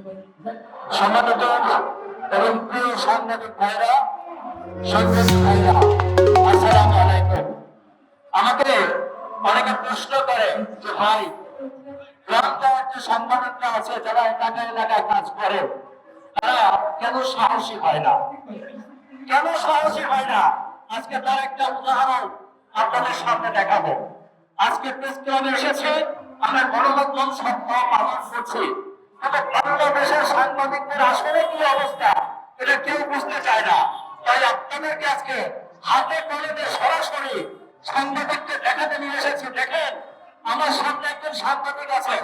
সম্মানিত এবং প্রিয় সাংবাদিক ভাইরা, সাংবাদিক ভাইরা, আসসালামু আলাইকুম। আমাকে অনেকে প্রশ্ন করে যে ভাই, গ্রামটার যে সাংবাদিকরা আছে যারা এলাকায় এলাকায় কাজ করে, তারা কেন সাহসী হয় না? কেন সাহসী হয় না? আজকে তার একটা উদাহরণ আপনাদের সামনে দেখাবো। আজকে প্রেস ক্লাবে এসেছে, আমরা গণমাধ্যম সপ্তাহ পালন করছি, কিন্তু বাংলাদেশের সাংবাদিকদের আসলে কি অবস্থা এটা কেউ বুঝতে চায় না। তাই আপনাদেরকে আজকে হাতে কলমে সরাসরি সাংবাদিককে দেখাতে নিয়ে এসেছি। দেখেন, আমার সামনে একজন সাংবাদিক আছে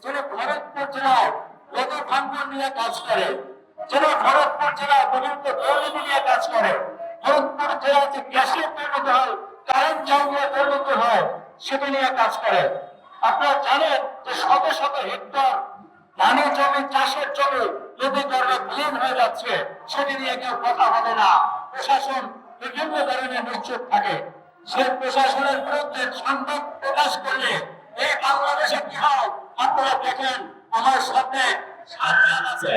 যিনি খড়গপুর জেলায় নদী ভাঙ্গন নিয়ে কাজ করে, যিনি খড়গপুর জেলায় বিভিন্ন দুর্নীতি নিয়ে কাজ করে, খড়গপুর জেলায় যে গ্যাসের দুর্নীতি হয়, কারেন্ট চাউলের দুর্নীতি হয়, সেটা নিয়ে কাজ করে। আপনারা জানেন যে শত শত হেক্টর ধানের জমি, চাষের জমি নদী গর্ভে বিলীন হয়ে যাচ্ছে, সেটি নিয়ে কেউ কথা বলে না। প্রশাসন বিভিন্ন ধরনের নিশ্চুপ থাকে। সে প্রশাসনের বিরুদ্ধে সংবাদ প্রকাশ করলে এই বাংলাদেশে কি হয় আপনারা দেখেন। আমার সামনে সাজ্জাদ আছে,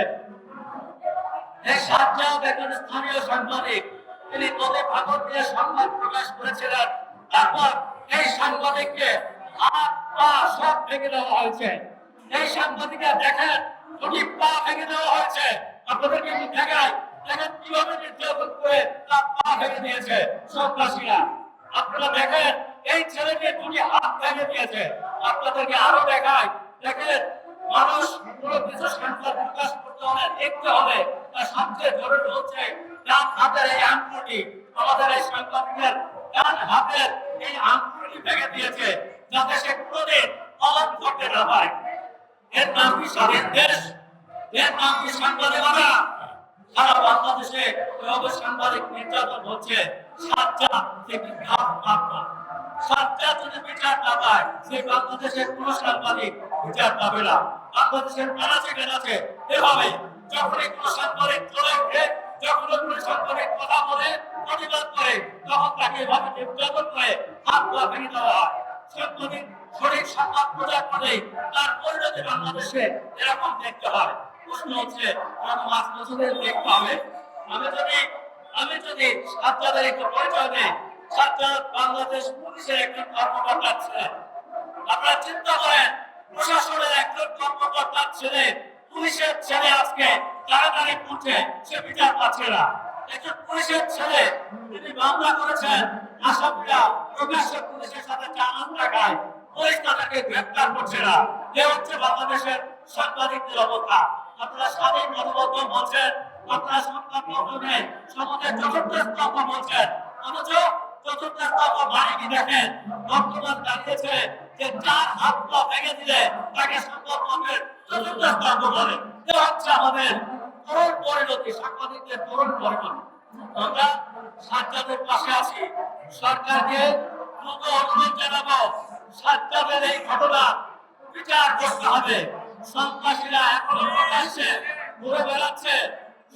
এই সাজ্জাদ একজন স্থানীয় সাংবাদিক, তিনি নদী ভাঙন নিয়ে সংবাদ প্রকাশ করেছিলেন। তারপর এই সাংবাদিককে হাত পা সব ভেঙে দেওয়া হয়েছে। এই সাংবাদিকরা দেখেন দুটি পা ভেঙে দেওয়া হয়েছে। আপনাদের কিন্তু দেখায়, দেখেন কিভাবে নির্যাতন করে তার পা ভেঙে দিয়েছে সন্ত্রাসীরা। আপনারা দেখেন এই ছেলেকে দুটি হাত ভেঙে দিয়েছে। আপনাদেরকে আরো দেখায়, দেখেন মানুষ কোনো কিছু সংবাদ প্রকাশ করতে হলে দেখতে হবে, তার সবচেয়ে জরুরি হচ্ছে ডান হাতের এই আঙ্গুলটি। আমাদের এই সাংবাদিকের ডান হাতের এই আঙ্গুলটি ভেঙে দিয়েছে যাতে সে কোনোদিন পালন করতে না পারে। এর নাম কি স্বাধীন দেশ? এর নাম কি সাংবাদিকতা? সারা বাংলাদেশে ওইভাবে সাংবাদিক নির্যাতন হচ্ছে। সাজ্জাদ একটি ঘাত মাত্রা। সাজ্জাদ যদি বিচার না পায়, সেই বাংলাদেশের কোনো সাংবাদিক বিচার পাবে না। বাংলাদেশের কাছে কাছে এভাবে যখনই কোনো সাংবাদিক চলে ওঠে, যখন কোনো সাংবাদিক কথা বলে, প্রতিবাদ করে, তখন তাকে এভাবে নির্যাতন করে হাত পা ভেঙে দেওয়া হয়। সাংবাদিক সঠিক সংবাদ প্রচার করে তার পরিণতি বাংলাদেশে এরকম দেখতে হয়। প্রশ্ন হচ্ছে কেন 5 বছরের দেখতে হবে? আমি যদি সাজ্জাদের একটু পরিচয় দেই, সাজ্জাদ বাংলাদেশ পুলিশের একজন কর্মকর্তা ছিলেন। আপনারা চিন্তা করেন, প্রশাসনের একজন কর্মকর্তার ছেলে, পুলিশের ছেলে আজকে তাড়াতাড়ি করছে, সে বিচার পাচ্ছে না। একজন পুলিশের ছেলে, তিনি মামলা করেছেন, আসামিরা প্রকাশ্যে পুলিশের সাথে চাঁদা খায়, পুলিশ তাদেরকে গ্রেফতার করছে না। এ হচ্ছে বাংলাদেশের সাংবাদিকদের অবস্থা। আপনারা স্বাধীন গণমাধ্যম বলছেন, আপনারা সংবাদ মাধ্যমে সমাজের চতুর্থ স্তম্ভ বলছেন, অথচ চতুর্থ স্তম্ভ বাড়ি দেখেন বর্তমান দাঁড়িয়েছে যে যার হাত পা ভেঙে দিলে তাকে সংবাদ মাধ্যমের চতুর্থ স্তম্ভ বলে। এ হচ্ছে আমাদের করুণ পরিণতি, সাংবাদিকদের করুণ পরিণতি। আমরা সাজ্জাদের পাশে আছি। সরকারকে দ্রুত অনুরোধ জানাবো, সাজ্জাদের এই ঘটনা বিচার করতে হবে। সন্ত্রাসীরা এখনো প্রকাশ্যে ঘুরে বেড়াচ্ছে,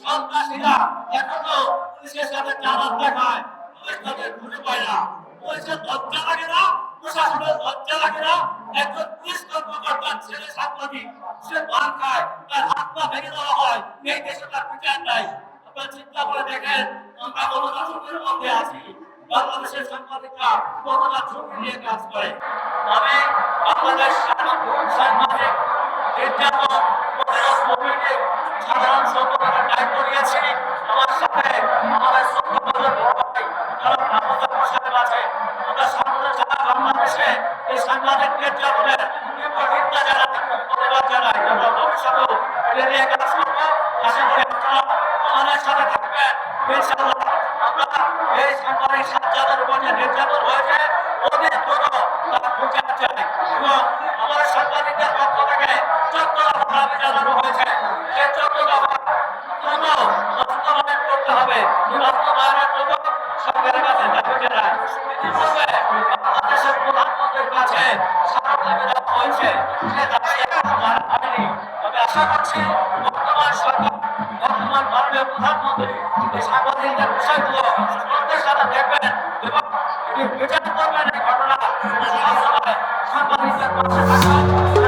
সন্ত্রাসীরা এখনো পুলিশের সাথে চাঁদা দেখায়, পুলিশ তাদের খুঁজে পায় না। পুলিশের লজ্জা লাগে না? প্রশাসনের লজ্জা লাগে না? একজন পুলিশ কর্মকর্তার ছেলে সাংবাদিক, সে মার খায়, তার হাত পা ভেঙে দেওয়া হয়, এই দেশে তার বিচার নাই। আপনারা চিন্তা করে দেখেন, আমরা কতটা ঝুঁকির মধ্যে আছি। বাংলাদেশের সাংবাদিকরা কতটা ঝুঁকি নিয়ে কাজ করে। আমি বাংলাদেশ সাংবাদিক নির্যাতন প্রতিরোধ কমিটির সাধারণ সম্পাদকের দায়িত্ব নিয়েছি। আমার সাথে আমাদের শ্রদ্ধাভাজন বড় ভাই যারা আমাদের সাথে আছে, আমরা সারা বাংলাদেশে এই সাংবাদিক নির্যাতনের তীব্র নিন্দা জানাই, প্রতিবাদ জানাই। আমরা ভবিষ্যতেও এটা নিয়ে কাজ করবো। আশা করি আপনারা আমাদের সাথে থাকবেন। ইনশাআল্লাহ আমরা এই সাংবাদিক সাজ্জাদের উপর যে নির্যাতন হয়েছে অতি দ্রুত তার বিচার চাই এবং আমাদের সাংবাদিকদের পক্ষ থেকে 14 দফা দাবি জানানো হয়েছে। এই 14 দফা দ্রুত বাস্তবায়ন করতে হবে। বাস্তবায়নের জন্য সরকারের কাছে দাবি জানাই। ইতিপূর্বে বাংলাদেশের প্রধানমন্ত্রীর কাছে স্মারক নিবেদন হয়েছে, সে দাবি এখনো মানা হয়নি। তবে আশা করছি বর্তমান সরকার, বর্তমান মাননীয় প্রধানমন্ত্রী এই সাংবাদিকদের বিষয়গুলো শ্রদ্ধার সাথে দেখবেন এবং বিচার করবেন। এই ঘটনা সাংবাদিকদের পাশে থাকবেন।